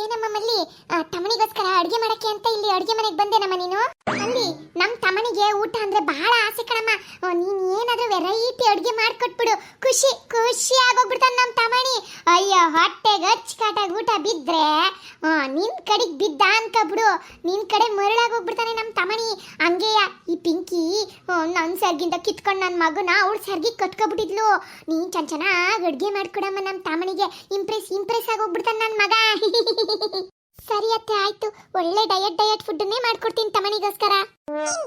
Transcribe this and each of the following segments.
ಏನಮ್ಮ ಮಲ್ಲಿ ತಮ್ಮನಿಗೋಸ್ಕರ ಅಡುಗೆ ಮಾಡಕ್ಕೆ ಅಂತ ಇಲ್ಲಿ ಅಡುಗೆ ಮನೆಗೆ ಬಂದೇನಮ್ಮ ನೀನು. ಅಲ್ಲಿ ನಮ್ಮ ತಮ್ಮನಿಗೆ ಊಟ ಅಂದ್ರೆ ಬಹಳ ಆಸೆ ಕಣಮ್ಮ. ನೀನ್ ಏನಾದ್ರೂ ವೆರೈಟಿ ಅಡುಗೆ ಮಾಡ್ಕೊಟ್ಬಿಡು, ಖುಷಿ ಖುಷಿ ಆಗೋಗ್ಬಿಡ್ತಾನೆ ನಮ್ಮ ತಮ್ಮನಿ. ಅಯ್ಯೋ ಹೊಟ್ಟೆಗೆ ಅಚ್ಚುಕಟ್ಟಾಗಿ ಊಟ ಬಿದ್ರೆ ನಿನ್ ಕಡೆಗೆ ಬಿದ್ದ ಅನ್ಕಬಿಡು, ನಿನ್ ಕಡೆ ಮರಳಾಗೋಗ್ಬಿಡ್ತಾನೆ ನಮ್ಮ ತಮ್ಮನಿ. ಹಂಗೆಯ ಈ ಪಿಂಕಿ ನನ್ನ ಸರ್ಗಿಂದ ಕಿತ್ಕೊಂಡು ನನ್ನ ಮಗನ ಅವಳು ಸರ್ಗಿಗೆ ಕಟ್ಕೊಬಿಟ್ಟಿದ್ಲು. ನೀನ್ ಚೆನ್ನಾಗಿ ಅಡುಗೆ ಮಾಡ್ಕೊಡಮ್ಮ ನಮ್ಮ ತಮ್ಮನಿಗೆ. ಇಂಪ್ರೆಸ್ ಆಗೋಗ್ಬಿಡ್ತಾನೆ ನನ್ನ ಮಗ. ಸರಿ ಅತ್ತೆ ಆಯ್ತು, ಒಳ್ಳೆ ಡಯಟ್ ಫುಡ್ನೇ ಮಾಡ್ಕೊಡ್ತೀನಿ ತಮ್ಮನಿಗೋಸ್ಕರ.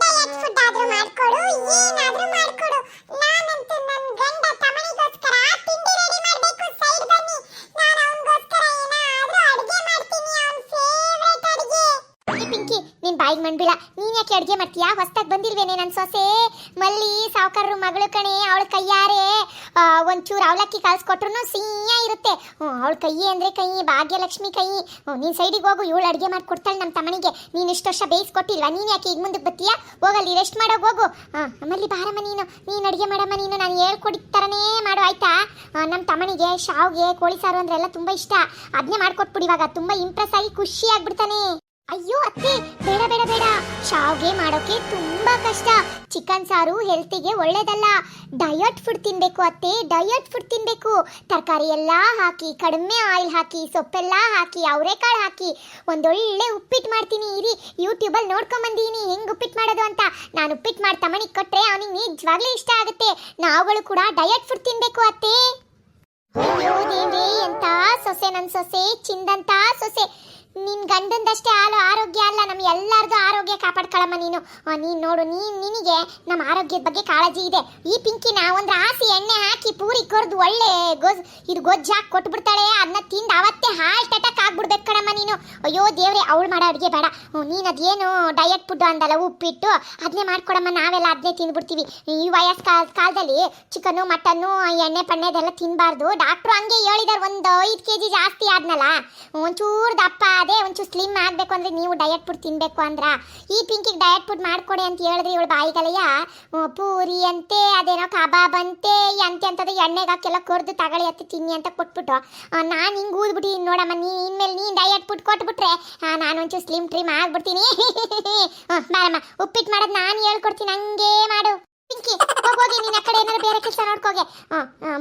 ಡಯಟ್ ಫುಡ್ ಆದ್ರೂ ಮಾಡ್ಕೊಡು, ಏನಾದ್ರೂ ಮಾಡ್ಕೊಡು, ನಾನಂತೂ ನನ್ನ ಗಂಡ ತಮ್ಮನಿಗೋಸ್ಕರ ತಿಂಡಿ ರೆಡಿ ಮಾಡಬೇಕು. ಸೈಡ್ ಬನ್ನಿ, ನಾನು ಅವನಿಗೋಸ್ಕರ ಏನಾದ್ರೂ ಅಡುಗೆ ಮಾಡ್ತೀನಿ, ಅವನ ಫೇವರೇಟ್ ಅಡುಗೆ. ಪಿಂಕಿ ನೀನ್ ಬಾಯಿಗೆ ಮಣ್ಬಿಳ, ನೀನ್ ಯಾಕೆ ಅಡುಗೆ ಮಾಡ್ತೀಯಾ? ಹೊಸ್ದಾಗಿ ಬಂದಿಲ್ವೇನೆ ನನ್ನ ಸೊಸೆ ಮಲ್ಲಿ ಸಾವುಕಾರರು ಮಗಳು ಕಣೆ. ಅವಳ ಕೈಯಾರೆ ಒಂಚೂರು ಅವಲಕ್ಕಿ ಕಳ್ಸಿಕೊಟ್ರು ಸಿಹಿಯ ಇರುತ್ತೆ. ಅವಳ ಕೈ ಅಂದ್ರೆ ಕೈ ಭಾಗ್ಯಲಕ್ಷ್ಮಿ ಕೈ. ನೀನ್ ಸೈಡಿಗೆ ಹೋಗು, ಇವಳು ಅಡುಗೆ ಮಾಡ್ಕೊಡ್ತಾಳೆ ನಮ್ಮ ತಮ್ಮನಿಗೆ. ನೀನು ಇಷ್ಟು ವರ್ಷ ಬೇಯಿಸ್ಕೊಟ್ಟಿಲ್ವಾ, ನೀನು ಯಾಕೆ ಈಗ ಮುಂದಕ್ಕೆ ಬರ್ತೀಯಾ? ಹೋಗಲ್ಲಿ ರೆಸ್ಟ್ ಮಾಡೋಗಿ ಹೋಗು. ಆಮೇಲೆ ಬಾರಮ್ಮ ನೀನು ಅಡುಗೆ ಮಾಡಮ್ಮ, ನೀನು ನಾನು ಹೇಳ್ಕೊಡ್ತಾರನೇ ಮಾಡು ಆಯ್ತಾ? ನಮ್ಮ ತಮ್ಮನಿಗೆ ಶಾವ್ಗೆ ಕೋಳಿ ಸಾರು ಅಂದ್ರೆ ಎಲ್ಲ ತುಂಬಾ ಇಷ್ಟ. ಅದನ್ನೇ ಮಾಡ್ಕೊಟ್ಬಿಡಿ, ಇವಾಗ ತುಂಬಾ ಇಂಪ್ರೆಸ್ ಆಗಿ ಖುಷಿ ಆಗ್ಬಿಡ್ತಾನೆ. ಅಯ್ಯೋ ಅತ್ತೆ ಬೇಡ ಬೇಡ ಬೇಡ, ಶಾವ್ಗೆ ಮಾಡೋಕೆ ತುಂಬಾ ಕಷ್ಟ. ಚಿಕನ್ ಸಾರು ಹೆಲ್ತಿಗೆ ಒಳ್ಳೇದಲ್ಲ. ಡಯಟ್ ಫುಡ್ ತಿನ್ಬೇಕು ಅತ್ತೆ, ಡಯಟ್ ಫುಡ್ ತಿನ್ಬೇಕು. ತರಕಾರಿ ಎಲ್ಲ ಹಾಕಿ, ಕಡಿಮೆ ಆಯಿಲ್ ಹಾಕಿ, ಸೊಪ್ಪೆಲ್ಲ ಹಾಕಿ, ಅವರೆಕಾಳು ಹಾಕಿ ಒಂದೊಳ್ಳೆ ಉಪ್ಪಿಟ್ಟು ಮಾಡ್ತೀನಿ. ಇರಿ ಯೂಟ್ಯೂಬಲ್ಲಿ ನೋಡ್ಕೊಂಬಂದೀನಿ ಹೆಂಗ್ ಉಪ್ಪಿಟ್ಟು ಮಾಡೋದು ಅಂತ. ನಾನು ಉಪ್ಪಿಟ್ಟು ಮಾಡಿ ತಮ್ಮನಿಗೆ ಕೊಟ್ರೆ ಅವನಿಗೆ ನಿಜವಾಗ್ಲೂ ಇಷ್ಟ ಆಗುತ್ತೆ. ನಾವುಗಳು ಕೂಡ ಡಯಟ್ ಫುಡ್ ತಿನ್ಬೇಕು ಅತ್ತೆ. ಅಯ್ಯೋ ದೇವ್ರೇ, ಎಂತ ಸೊಸೆ ನನ್ನ ಸೊಸೆ, ಚಿಂದಂತ ಸೊಸೆ. ನಿನ್ ಗಂಡಂದಷ್ಟೇ ಆರೋಗ್ಯ ಅಲ್ಲ, ನಮ್ಮ ಎಲ್ಲಾರ್ದು ಆರೋಗ್ಯ ಕಾಪಾಡ್ಕೊಳಮ್ಮ ನೀನು. ನೀನ್ ನೋಡು, ನಿನಗೆ ನಮ್ಮ ಆರೋಗ್ಯದ ಬಗ್ಗೆ ಕಾಳಜಿ ಇದೆ. ಈ ಪಿಂಕಿನ ಒಂದು ರಾಸಿ ಎಣ್ಣೆ ಹಾಕಿ ಪೂರಿ ಕೊರ್ದು ಒಳ್ಳೆ ಗೊಜ್ಜು ಹಾಕಿ ಕೊಟ್ಬಿಡ್ತಾಳೆ. ಅದನ್ನ ತಿಂದು ಅವತ್ತೇ ಹಾರ್ಟ್ ಅಟ್ಯಾಕ್ ಆಗ್ಬಿಡ್ಬೇಕು ಕಣಮ್ಮ ನೀನು. ಅಯ್ಯೋ ದೇವ್ರೆ, ಅವಳು ಮಾಡೋ ಅಡುಗೆ ಬೇಡ. ನೀನು ಅದೇನು ಡಯಟ್ ಫುಡ್ ಅಂದಲ್ಲ ಉಪ್ಪಿಟ್ಟು, ಅದನ್ನೇ ಮಾಡ್ಕೊಡಮ್ಮ. ನಾವೆಲ್ಲ ಅದನ್ನೇ ತಿಂದ್ಬಿಡ್ತೀವಿ. ಈ ವಯಸ್ಸು ಕಾಲದಲ್ಲಿ ಚಿಕನ್ನು ಮಟನ್ನು ಎಣ್ಣೆ ಪಣ್ಣೆದೆಲ್ಲ ತಿನ್ನಬಾರ್ದು. ಡಾಕ್ಟ್ರು ಹಂಗೆ ಹೇಳಿದಾರೆ. ಒಂದು 5 kg ಜಾಸ್ತಿ ಆದ್ನಲ್ಲ, ಒಂಚೂರು ದಪ್ಪ ಅದೇ ಒಂಚೂರು ಸ್ಲಿಮ್ ಆಗಬೇಕು ಅಂದರೆ ನೀವು ಡಯಟ್ ಫುಡ್ ತಿನ್ನಬೇಕು ಅಂದ್ರ. ಈ ಪಿಂಕಿಗೆ ಡಯಟ್ ಫುಡ್ ಮಾಡ್ಕೊಡಿ ಅಂತ ಹೇಳಿದ್ರೆ ಇವಳು ಬಾಯಿಗಲೆಯ ಪೂರಿ ಅಂತೆ, ಅದೇನೋ ಕಬಾಬ್ ಅಂತೆ, ಅಂತದ್ದು ಎಣ್ಣೆಗೆ ಹಾಕೆಲ್ಲ ಕೊರ್ದು ತಗೊಳ್ಳಿ ಅತ್ತೆ ತಿನ್ನಿ ಅಂತ ಕೊಟ್ಬಿಟ್ಟು ನಾನು ಹಿಂಗೆ ಊದ್ಬಿಟ್ಟು ನೋಡಮ್ಮ. ಇನ್ಮೇಲೆ ನೀನು ಡಯಟ್ ಫುಡ್ ಕೊಟ್ಬಿಟ್ರೆ ನಾನು ಒಂಚೂರು ಸ್ಲಿಮ್ ಟ್ರಿಮ್ ಆಗ್ಬಿಡ್ತೀನಿ. ಬಾರಮ್ಮ, ಉಪ್ಪಿಟ್ಟು ಮಾಡೋದು ನಾನು ಹೇಳ್ಕೊಡ್ತೀನಿ, ಹಂಗೇ ಮಾಡು. ಪಿಂಕಿ ಹೋಗೋಗಿ, ನೀನು ಆ ಕಡೆ ಏನಾದ್ರು ಬೇರೆ ಕೆಲಸ ನೋಡ್ಕೋಗೆ.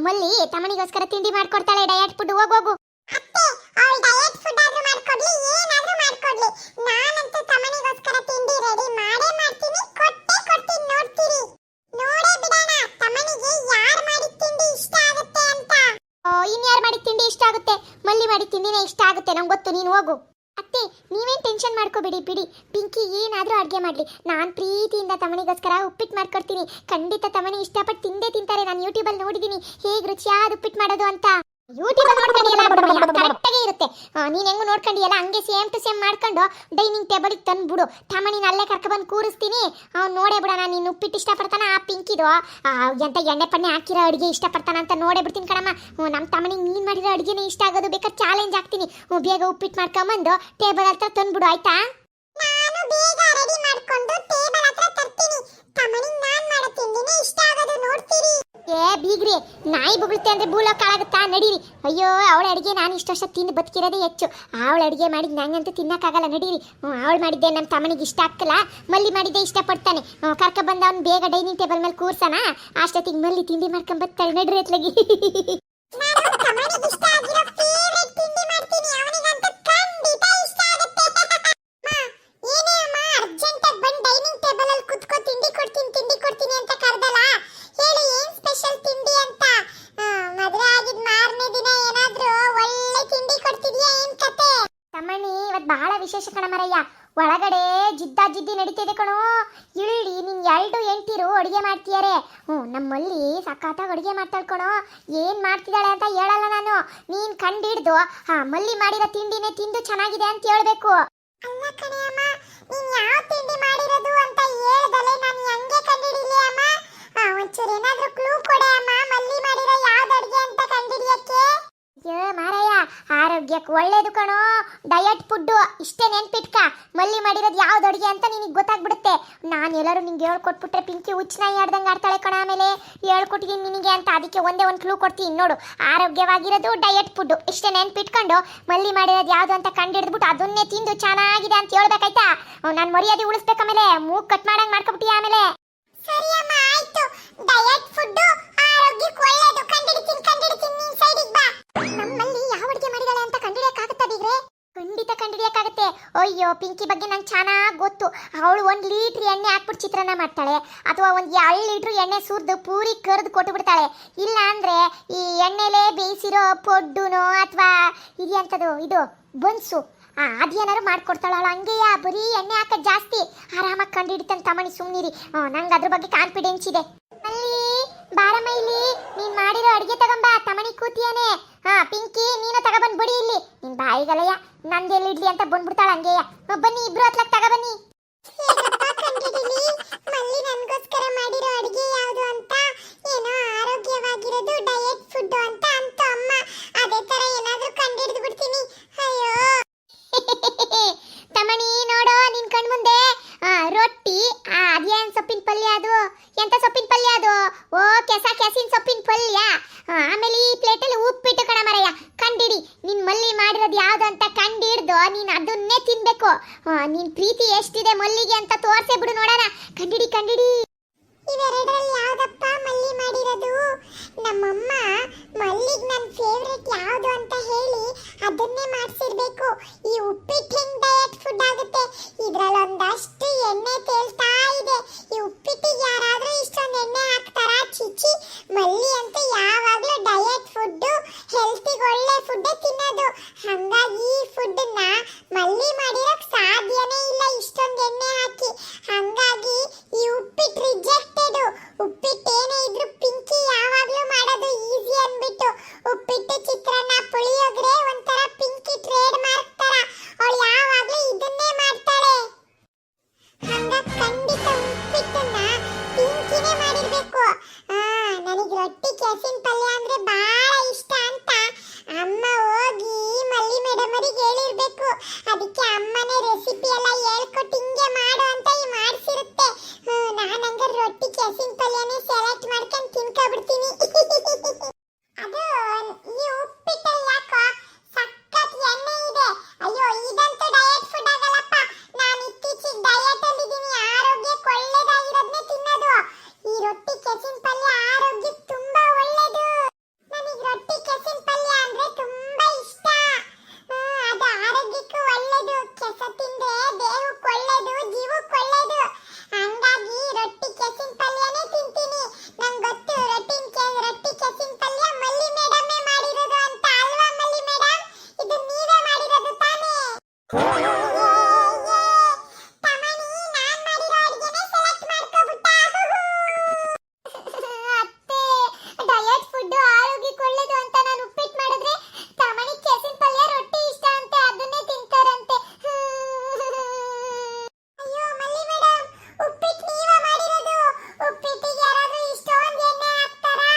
ಮಲ್ಲಿ ತಮ್ಮನಿಗೋಸ್ಕರ ತಿಂಡಿ ಮಾಡ್ಕೊಡ್ತಾಳೆ ಡಯಟ್ ಫುಡ್. ಹೋಗೋಗು ಅತ್ತೆ, ಅವಳು ಡಯಟ್ ಫುಡ್ ಆದ್ರೂ ಮಾಡ್ಕೊಡ್ಲಿ, ಏನಾದ್ರೂ ಮಾಡ್ಕೊಡ್ಲಿ, ನಾನಂತೂ ತಮ್ಮನಿಗೋಸ್ಕರ ತಿಂಡಿ ರೆಡಿ ಮಾಡೇ ಮಾಡ್ತೀನಿ, ಕೊಡ್ತೀನಿ. ನೋಡ್ತೀರಿ, ನೋಡೇ ಬಿಡೋಣ ತಮ್ಮನಿಗೆ ಯಾರು ಮಾಡಿದ ತಿಂಡಿ ಇಷ್ಟ ಆಗುತ್ತೆ ಅಂತ. ಇನ್ಯಾರು ಮಾಡಿದ ತಿಂಡಿ ಇಷ್ಟ ಆಗುತ್ತೆ? ಮಲ್ಲಿ ಮಾಡಿದ ತಿಂಡಿನೇ ಇಷ್ಟ ಆಗುತ್ತೆ, ನಂಗೆ ಗೊತ್ತು. ನೀನು ಹೋಗು ಅತ್ತೆ, ನೀವೇನು ಟೆನ್ಷನ್ ಮಾಡ್ಕೋಬೇಡಿ, ಬಿಡಿ. ಪಿಂಕಿ ಏನಾದರೂ ಅಡುಗೆ ಮಾಡಲಿ, ನಾನು ಪ್ರೀತಿಯಿಂದ ತಮ್ಮನಿಗೋಸ್ಕರ ಉಪ್ಪಿಟ್ಟು ಮಾಡ್ಕೊಡ್ತೀನಿ. ಖಂಡಿತ ತಮ್ಮನಿ ಇಷ್ಟಪಟ್ಟು ತಿಂದೇ ತಿಂತಾರೆ. ನಾನು ಯೂಟ್ಯೂಬಲ್ಲಿ ನೋಡಿದ್ದೀನಿ ಹೇಗೆ ರುಚಿಯಾದ ಉಪ್ಪಿಟ್ಟು ಮಾಡೋದು ಅಂತ. ಯೂಟ್ಯೂಬ್ ನೋಡ್ಕೊಂಡಿಯಲ್ಲ, ಕರೆಕ್ಟಾಗಿ ಇರುತ್ತೆ. ನೀನು ಹೆಂಗು ನೋಡ್ಕೊಂಡಿಯಲ್ಲ ಹಂಗೆ ಸೇಮ್ ಟು ಸೇಮ್ ಮಾಡ್ಕೊಂಡು ಡೈನಿಂಗ್ ಟೇಬಲಿಗೆ ತಂದ್ಬಿಡು. ತಮ್ಮನಿನ ಅಲ್ಲೇ ಕರ್ಕೊಬಂದು ಕೂರಿಸ್ತೀನಿ. ಅವ್ನು ನೋಡೇ ಬಿಡೋಣ ನೀನು ಉಪ್ಪಿಟ್ಟು ಇಷ್ಟಪಡ್ತಾನ. ಆ ಪಿಂಕಿದು ಎಂತ ಎಣ್ಣೆ ಪಣ್ಣೆ ಹಾಕಿರೋ ಅಡುಗೆ ಇಷ್ಟಪಡ್ತಾನ ಅಂತ ನೋಡೇ ಬಿಡ್ತೀನಿ ಕಣಮ್ಮ. ನಮ್ಮ ತಮ್ಮನಿಗೆ ನೀನು ಮಾಡಿರೋ ಅಡುಗೆನೇ ಇಷ್ಟ ಆಗೋದು. ಬೇಕಾದ್ರೆ ಚಾಲೆಂಜ್ ಆಗ್ತೀನಿ. ಬೇಗ ಉಪ್ಪಿಟ್ಟು ಮಾಡ್ಕೊಂಬಂದು ಟೇಬಲ್ ಹತ್ರ ತಂದ್ಬಿಡು ಆಯ್ತಾ? ನಾನು ಬೇಗ ರೆಡಿ ಮಾಡ್ಕೊಂಡು ಟೇಬಲ್ ಹತ್ರ ತರ್ತೀನಿ. ತಮ್ಮನಿಗೆ ನಾನು ಮಾಡೋ ತಿಂಡಿನೇ ಇಷ್ಟ ಆಗೋದು, ನೋಡ್ತೀರಿ. ಏ ಬೀಗ್ರಿ, ನಾಯಿ ಬುಗುಳುತ್ತೆ ಅಂದ್ರೆ ಬೂಳೋ ಕಾಳಾಗುತ್ತಾ? ನಡೀರಿ. ಅಯ್ಯೋ, ಅವಳ ಅಡುಗೆ ನಾನು ಇಷ್ಟು ವರ್ಷ ತಿಂದು ಬದುಕಿರೋದೇ ಹೆಚ್ಚು. ಅವಳ ಅಡುಗೆ ಮಾಡಿದ್ದು ನಂಗಂತೂ ತಿನ್ನಕ್ಕಾಗಲ್ಲ. ನಡೀರಿ. ಅವಳು ಮಾಡಿದ್ದೆ ನಮ್ಮ ತಮ್ಮನಿಗೆ ಇಷ್ಟ ಆಗ್ತಲ್ಲ, ಮಲ್ಲಿ ಮಾಡಿದ್ದೆ ಇಷ್ಟಪಡ್ತಾನೆ. ಕರ್ಕೊಂಡ್ಬಂದು ಅವ್ನು ಬೇಗ ಡೈನಿಂಗ್ ಟೇಬಲ್ ಮೇಲೆ ಕೂರ್ಸೋಣ. ಅಷ್ಟೊತ್ತಿಗೆ ಮಲ್ಲಿ ತಿಂಡಿ ಮಾಡ್ಕೊಂಡ್ ಬರ್ತಾಳೆ. ನಡ್ರಿ ಎತ್ಲಾಗಿ. ಬಹಳ ವಿಶೇಷ ಕಣಮರಯ್ಯ. ಒಳಗಡೆ ಜಿದ್ದಿ ನಡೀತಿದೆ ಕಣೋ. ಇಳ್ಳಿ ನೀನ್ 2 ಹೆಂಡ್ತಿರು ಅಡುಗೆ ಮಾಡ್ತೀಯಾರೆ. ನಮ್ಮಲ್ಲಿ ಸಖತ್ತಾಗಿ ಅಡುಗೆ ಮಾಡ್ತಾಳೆ ಕಣೋ. ಏನ್ ಮಾಡ್ತಿದ್ದಾಳೆ ಅಂತ ಹೇಳಲ್ಲ ನಾನು. ನೀನ್ ಕಂಡಿಡ್ದು ಮಲ್ಲಿ ಮಾಡಿರೋ ತಿಂಡಿನೇ ತಿಂದು ಚೆನ್ನಾಗಿದೆ ಅಂತ ಹೇಳ್ಬೇಕು. ಅಲ್ಲ ಕಣೆ ಅಮ್ಮ, ನೀನ್ ಯಾವ ತಿಂಡಿ ಮಾಡಿರೋದು ಅಂತ ಹೇಳ್ದಲೆ ನಾನು ಹೆಂಗೆ ಕಂಡಿಡಿಲಿ ಅಮ್ಮ? ಒಂಚೂರು ಏನಾದ್ರೂ ಕ್ಲೂ ಕೊಡೆ ಅಮ್ಮ, ಮಲ್ಲಿ ಮಾಡಿರೋ ಯಾವ್ದು ಅಡುಗೆ ಅಂತ ಕಂಡಿಡಿಯಕ್ಕೆ. ಏ ಮಾರಯ್ಯ, ಆರೋಗ್ಯಕ್ಕೆ ಒಳ್ಳೇದು ಕಣೋ ಡಯಟ್ ಫುಡ್ಡು. ಇಷ್ಟೇ ನೆನ್ಪಿಟ್ಕ. ಮಲ್ಲಿ ಮಾಡಿರೋದು ಯಾವ್ದು ಅಡುಗೆ ಅಂತ ನಿನಗೆ ಗೊತ್ತಾಗ್ಬಿಡುತ್ತೆ. ನಾನು ಎಲ್ಲರೂ ನಿಂಗೆ ಹೇಳ್ಕೊಟ್ಬಿಟ್ರೆ ಪಿಂಕಿ ಹುಚ್ಚನಾಯಿ ಆಡ್ದಂಗೆ ಆಡ್ತಾಳೆ ಕಣ. ಆಮೇಲೆ ಹೇಳ್ಕೊಟ್ಟಿದ್ದೀನಿ ನಿನಗೆ ಅಂತ, ಅದಕ್ಕೆ ಒಂದೇ ಒಂದು ಕ್ಲೂ ಕೊಡ್ತೀನಿ ನೋಡು. ಆರೋಗ್ಯವಾಗಿರೋದು ಡಯಟ್ ಫುಡ್ಡು, ಇಷ್ಟೇ ನೆನ್ಪಿಟ್ಕೊಂಡು ಮಲ್ಲಿ ಮಾಡಿರೋದು ಯಾವುದು ಅಂತ ಕಂಡಿಡ್ದ್ಬಿಟ್ಟು ಅದನ್ನೇ ತಿಂದು ಚೆನ್ನಾಗಿದೆ ಅಂತ ಹೇಳ್ಬೇಕಾಯ್ತಾ. ನಾನು ಮರ್ಯಾದೆ ಉಳಿಸ್ಬೇಕು. ಆಮೇಲೆ ಮೂಗ್ ಕಟ್ ಮಾಡಂಗೆ ಮಾಡ್ಕೊಬಿಟ್ಟಿ ಆಮೇಲೆ. ಸರಿ ಅಮ್ಮ, ಆಯ್ತು. ಡಯಟ್ ಫುಡ್ಡು ಆರೋಗ್ಯಕ್ಕೆ ಒಳ್ಳೇದು. ಕಂಡಿಡ್ತೀನಿ ನೀನ್ ಸೈಡಿಗೆ ಬಾ. ನಮ್ಮಲ್ಲಿ ಯಾವ ಅಡುಗೆ ಮಾಡಿದಾಳೆ ಅಂತ ಕಂಡಿಡಿಯಕ್ಕಾಗತ್ತಾ ಬೀಗ್ರೆ? ಖಂಡಿತ ಕಂಡಿಡಿಯಕ್ಕಾಗತ್ತೆ. ಅಯ್ಯೋ, ಪಿಂಕಿ ಬಗ್ಗೆ ನಂಗೆ ಚೆನ್ನಾಗಿ ಗೊತ್ತು. ಅವಳು 1 ಲೀಟ್ರ್ ಎಣ್ಣೆ ಹಾಕ್ಬಿಟ್ಟು ಚಿತ್ರಾನ್ನ ಮಾಡ್ತಾಳೆ, ಅಥವಾ 2 ಲೀಟ್ರ್ ಎಣ್ಣೆ ಸುರಿದು ಪೂರಿ ಕರೆದು ಕೊಟ್ಟು ಬಿಡ್ತಾಳೆ. ಇಲ್ಲ ಅಂದ್ರೆ ಈ ಎಣ್ಣೆಲೆ ಬೇಯಿಸಿರೋ ಪೊಡ್ಡುನೋ ಅಥವಾ ಇದೆಂಥದ್ದು ಇದು ಬನ್ಸು ಅದೇನಾರು ಮಾಡ್ಕೊಡ್ತಾಳಲ್ಲ. ಹಂಗೆಯ ಬರೀ ಎಣ್ಣೆ ಹಾಕೋದು ಜಾಸ್ತಿ. ಆರಾಮಾಗಿ ಕಂಡಿಡಿತಾನೆ ತಮ್ಮನಿ, ಸುಮ್ಮನಿರಿ. ನಂಗೆ ಅದ್ರ ಬಗ್ಗೆ ಕಾನ್ಫಿಡೆನ್ಸ್ ಇದೆ. ಅಲ್ಲಿ ಬಾರಮ್ಮ, ಇಲ್ಲಿ ನೀನ್ ಮಾಡಿರೋ ಅಡಿಗೆ ತಗೊಂಬ. ತಮಣಿ ಕೂತಿಯಾನೆ. ಪಿಂಕಿ, ನೀನು ತಗೊಬಂದ್ ಬಿಡಿ ಇಲ್ಲಿ. ನಿನ್ ಬಾಯಿಗಲಯ್ಯ, ನಂದೆಲ್ಲಿ ಇಡ್ಲಿ ಅಂತ ಬಂದ್ಬಿಡ್ತಾಳ ಹಂಗೆಯ. ಬನ್ನಿ ಇಬ್ರು ಹತ್ಲಕ್ ತಗೊಬನ್ನಿ. ಮಲ್ಲಿ ನನ್ಗೋಸ್ಕರ ಮಾಡಿರೋ ಅಡಿಗೆ ಯಾವುದು ಅಂತ, ಏನೋ ಆರೋಗ್ಯವಾಗಿರೋದು ಡಯಟ್ ಫುಡ್ ಅಂತ ಅಂತ ಅಮ್ಮ. ಅದೇ ತರ ಏನಾದ್ರೂ ಕಂಡಿಡ್ದು ಬಿಡ್ತೀನಿ. ಅಯ್ಯೋ ತಮಣಿ, ನೋಡೋ ನಿನ್ ಕಣ್ಮುಂದೆ ರೊಟ್ಟಿ, ಅದೇನ್ ಸೊಪ್ಪಿನ ಪಲ್ಯ ಅದು? ಎಂತ ಸೊಪ್ಪಿನ ಪಲ್ಯ ಅದು? ಓ, ಕೆಸಿನ ಸೊಪ್ಪಿನ ಪಲ್ಯ. ಆಮೇಲೆ ಈ ಪ್ಲೇಟಲ್ಲಿ ಉಪ್ಪಿಟ್ಟು ಕಣ ಮರಯ್ಯ. ಕಂಡಿಡಿ, ನಿನ್ ಮಲ್ಲಿ ಮಾಡಿರೋದು ಯಾವ್ದು ಅಂತ ಕಂಡಿಡ್ದು ನೀನ್ ಅದನ್ನೇ ತಿನ್ಬೇಕು. ನಿನ್ ಪ್ರೀತಿ ಎಷ್ಟಿದೆ ಮಲ್ಲಿಗೆ ಅಂತ ತೋರ್ಸೇ ಬಿಡು ನೋಡೋಣ. ಕಂಡಿಡಿ. ಇವೆರಡರಲ್ಲಿ ಯಾವ್ದಪ್ಪ ಮಲ್ಲಿ ಮಾಡಿರೋದು? ನಮ್ಮಮ್ಮ ಮಲ್ಲಿಗೆ ನನ್ನ ಫೇವ್ರೆಟ್ ಯಾವುದು ಅಂತ ಹೇಳಿ ಅದನ್ನೇ ಮಾಡಿಸಿರ್ಬೇಕು. ಈ ಉಪ್ಪಿಟ್ಟು ಹೆಂಗ್ ಡಯಟ್ ಫುಡ್ ಆಗುತ್ತೆ? ಇದ್ರಲ್ಲಿ ಒಂದಷ್ಟು ಎಣ್ಣೆ ತೇಲ್ತಾ ಇದೆ. ಈ ಉಪ್ಪಿಟ್ಟಿಗೆ ಯಾರಾದ್ರೂ ಇಷ್ಟೊಂದು ಎಣ್ಣೆ ಹಾಕ್ತಾರಾ? ಚಿಚಿ. ಮಲ್ಲಿ ಅಂತ ಯಾವಾಗ್ಲೂ ಡಯಟ್ ಫುಡ್, ಹೆಲ್ತಿಗೆ ಒಳ್ಳೆ ಫುಡ್ ತಿನ್ನೋದು. ಹಂಗಾಗಿ ಈ ಫುಡ್ ನ ಮಲ್ಲಿ ಮಾಡಿರಕ್ ಸಾಧ್ಯನೇ ಇಲ್ಲ ಇಷ್ಟೊಂದು ಎಣ್ಣೆ ಹಾಕಿ. ಹಂಗಾಗಿ ಈ ಉಪ್ಪಿಟ್ಟು ರಿಜೆಕ್ಟೆಡ್. ಉಪ್ಪಿಟ್ಟು ಏನೇ ಇದ್ರು ಪಿಂಕಿ ಯಾವಾಗ್ಲೂ ಮಾಡೋದು ಈಸಿ ಅನ್ಬಿಟ್ಟು. ಉಪ್ಪಿಟ್ಟು, ಚಿತ್ರಾನ್ನ, ಪುಳಿಯೋಗರೆ ಒಂಥರ ಪಿಂಕಿ ಟ್ರೇಡ್ ಮಾರ್ಕ್ ತರ. ಅವಳು ಯಾವಾಗ್ಲೂ ಇದನ್ನೇ ಮಾಡ್ತಾಳೆ. ಹಂಗ ಖಂಡಿತ ಉಪ್ಪಿಟ್ಟನ್ನ ಪಿಂಕಿನೇ ಮಾಡಿರ್ಬೇಕು. ನನಗೆ ರೊಟ್ಟಿ ಕೆಸಿನ ಪಲ್ಯ ಅಂದ್ರೆ ಬಹಳ ಇಷ್ಟ ಅಂತ ಅಮ್ಮ ಹೋಗಿ ಮಲ್ಲಿ ಮೇಡಮ್ ಅವರಿಗೆ ಹೇಳಿರ್ಬೇಕು. ಅದಕ್ಕೆ ಅಮ್ಮನೇ ರೆಸಿಪಿ ಎಲ್ಲ ಹೇಳ್ಕೊಟ್ಟು ಹಿಂಗೆ ಮಾಡು ಅಂತ ಮಾಡಿಸಿರುತ್ತೆ. ನಾನು ಹಂಗ ರೊಟ್ಟಿ ಕೆಸಿನ ಪಲ್ಯನೇ ಸೆಲೆಕ್ಟ್ ಮಾಡ್ಕೊಂಡು ತಿನ್ಕೊಬಿಡ್ತೀನಿ. ಅದು ಈ ಉಪ್ಪಿಟ್ಟಲ್ಲಿ ಯಾಕೋ ಸಖತ್ ಎಣ್ಣೆ ಇದೆ. ಅಯ್ಯೋ, ಇದಂತೂ ಡಯಟ್ ಫುಡ್ ಆಗಲ್ಲಪ್ಪ. ನಾನು ಇತ್ತೀಚೆಗೆ ಡಯಟ್ ಅಲ್ಲಿ ಇದ್ದೀನಿ. ಆರೋಗ್ಯಕ್ಕೆ ಒಳ್ಳೇದಾಗಿರೋದನ್ನೇ ತಿನ್ನೋದು. ಈ ರೊಟ್ಟಿ ಕೆಸಿನ ಪಲ್ಯ ಆರೋಗ್ಯಕ್ಕೆ ತುಂಬಾ ಒಳ್ಳೇದು. ನನಗೆ ರೊಟ್ಟಿ ಕೆಸಿನ ಪಲ್ಯ ಅಂದ್ರೆ ತುಂಬಾ ಇಷ್ಟ. ಅದು ಆರೋಗ್ಯಕ್ಕೂ ಒಳ್ಳೇದು. ಕೆಸ ತಿಂದ್ರೆ ದೇಹಕ್ಕೆ ಒಳ್ಳೇದು, ಜೀವಕ್ಕೆ ಒಳ್ಳೇದು. ಹಂಗಾಗಿ ರೊಟ್ಟಿ ಕೆಸಿನ ಪಲ್ಯನೇ ತಿಂತೀನಿ. ನಂಗೆ ಗೊತ್ತು ರೊಟ್ಟಿ ಕೆಸಿನ ಪಲ್ಯ ಮಲ್ಲಿ ಮೇಡಮೇ ಮಾಡಿರೋದು ಅಂತ. ಅಲ್ವಾ ಮಲ್ಲಿ ಮೇಡಮ್? ಇದು ನೀವೇ ಮಾಡಿರೋದು ತಾನೇ? ತಮಣಿ, ನಾನ್ ಮಾಡಿರೋ ಅಡಿಗೆನೇ ಸೆಲೆಕ್ಟ್ ಮಾಡ್ಕೊಬಿಟ್ಟ. ಅತ್ತೆ, ಡಯಟ್ ಫುಡ್ ಆರೋಗ್ಯಕ್ಕೆ ಒಳ್ಳೇದು ಅಂತ ನಾನು ಉಪ್ಪಿಟ್ಟು ಮಾಡಿದ್ರೆ ತಮಣಿ ಕೆಸಿನ ಪಲ್ಯ ರೊಟ್ಟಿ ಇಷ್ಟ ಅಂತೆ, ಅದನ್ನೇ ತಿಂತಾರಂತೆ. ಅಯ್ಯೋ ಮಲ್ಲಿ ಮೇಡಮ್, ಉಪ್ಪಿಟ್ಟು ನೀವೇ ಮಾಡಿರೋದು. ಉಪ್ಪಿಟ್ಟಿಗೆ ಯಾರಾದ್ರೂ ಇಷ್ಟೊಂದು ಎಣ್ಣೆ ಹಾಕ್ತಾರಾ?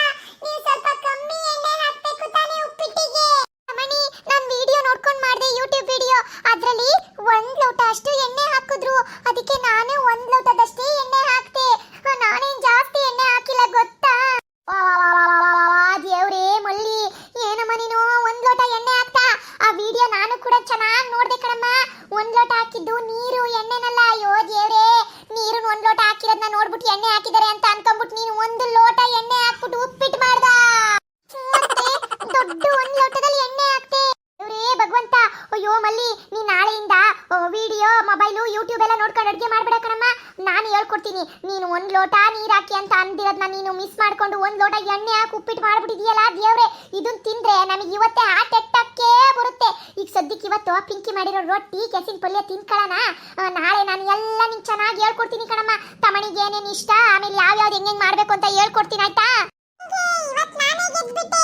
ನೀವು ಸ್ವಲ್ಪ ಕಮ್ಮಿ ಎಣ್ಣೆ ಹಾಕ್ಬೇಕು ತಾನೇ ಉಪ್ಪಿಟ್ಟಿಗೆ. ತಮಣಿ, ನಾನು ವಿಡಿಯೋ ನೋಡ್ಕೊಂಡು ಮಾಡಿದೆ, ಯೂಟ್ಯೂಬ್ ವಿಡಿಯೋ. ಅದರಲ್ಲಿ 1 ಲೋಟ ಅಷ್ಟು ಎಣ್ಣೆ ಹಾಕಿದ್ರು. ಅದಕ್ಕೆ ನಾನು 1 ಲೋಟದಷ್ಟೇ ಎಣ್ಣೆ ಹಾಕ್ತೆ. ನಾನೇನ್ ಜಾಸ್ತಿ ಎಣ್ಣೆ ಹಾಕಿಲ್ಲ ಗೊತ್ತಾ? ದೇವ್ರೇ ಮಲ್ಲಿ, ಏನಮ್ಮ ನೀನು 1 ಲೋಟ ಎಣ್ಣೆ ಹಾಕ್ತಾ? ಆ ವಿಡಿಯೋ ನಾನು ಕೂಡ ಚೆನ್ನಾಗಿ ನೋಡ್ದೆ ಕಣಮ್ಮ. 1 ಲೋಟ ಹಾಕಿದ್ದು ನೀರು, ಎಣ್ಣೆನಲ್ಲ. ಅಯ್ಯೋ ದೇವ್ರೇ, ನೀರು 1 ಲೋಟ ಹಾಕಿರೋದನ್ನ ನೋಡ್ಬಿಟ್ಟು ಎಣ್ಣೆ ಹಾಕಿದ್ದಾರೆ ಅಂತ ಅನ್ಕೊಂಡ್ಬಿಟ್ಟು ನೀನು 1 ಲೋಟ ಎಣ್ಣೆ ಹಾಕ್ಬಿಟ್ಟು ಉಪ್ಪಿಟ್ಟು ಮಾಡ್ದ. ದೊಡ್ಡ 1 ಲೋಟದಲ್ಲಿ ಎಣ್ಣೆ ಹಾಕ್ತೆ. ದೇವ್ರೇ ಭಗವಂತ. ಅಯ್ಯೋ ಮಲ್ಲಿ, ನೀ ನಾಳೆಯಿಂದ ವಿಡಿಯೋ, ಮೊಬೈಲು, ಯೂಟ್ಯೂಬ್ ಎಲ್ಲ ನೋಡ್ಕೊಂಡು ಅಡುಗೆ ಮಾಡ್ಬೇಡ ಕಣಮ್ಮ. ನಾನು ಹೇಳ್ಕೊಡ್ತೀನಿ. ನೀನು 1 ಲೋಟ ನೀರು ಹಾಕಿ ಅಂತ ಅಂದಿರೋದನ್ನ ನೀನು ಮಿಸ್ ಮಾಡ್ಕೊಂಡು 1 ಲೋಟ ಎಣ್ಣೆ ಹಾಕಿ ಉಪ್ಪಿಟ್ಟು ಮಾಡ್ಬಿಟ್ಟಿದೀಯಲ್ಲ ದೇವ್ರೆ. ಇದನ್ನ ತಿಂದ್ರೆ ನನಗೆ ಇವತ್ತೇ ಹಾರ್ಟ್ ಅಟ್ಯಾಕೇ ಬರುತ್ತೆ. ಈಗ ಸದ್ಯಕ್ಕೆ ಇವತ್ತು ಪಿಂಕಿ ಮಾಡಿರೋ ರೊಟ್ಟಿ ಕೆಸಿನ ಪಲ್ಯ ತಿನ್ಕೊಳ್ಳೋಣ. ನಾಳೆ ನಾನು ಎಲ್ಲ ನಿಂಗೆ ಚೆನ್ನಾಗಿ ಹೇಳ್ಕೊಡ್ತೀನಿ ಕಣಮ್ಮ. ತಮಣಿಗೆ ಏನೇನು ಇಷ್ಟ, ಆಮೇಲೆ ಯಾವ್ಯಾವ್ದು ಹೆಂಗೆ ಮಾಡ್ಬೇಕು ಅಂತ ಹೇಳ್ಕೊಡ್ತೀನಿ, ಆಯ್ತಾ? ಇವತ್ತು ನಾನೇ ಗೆದ್ಬಿಟ್ಟೆ.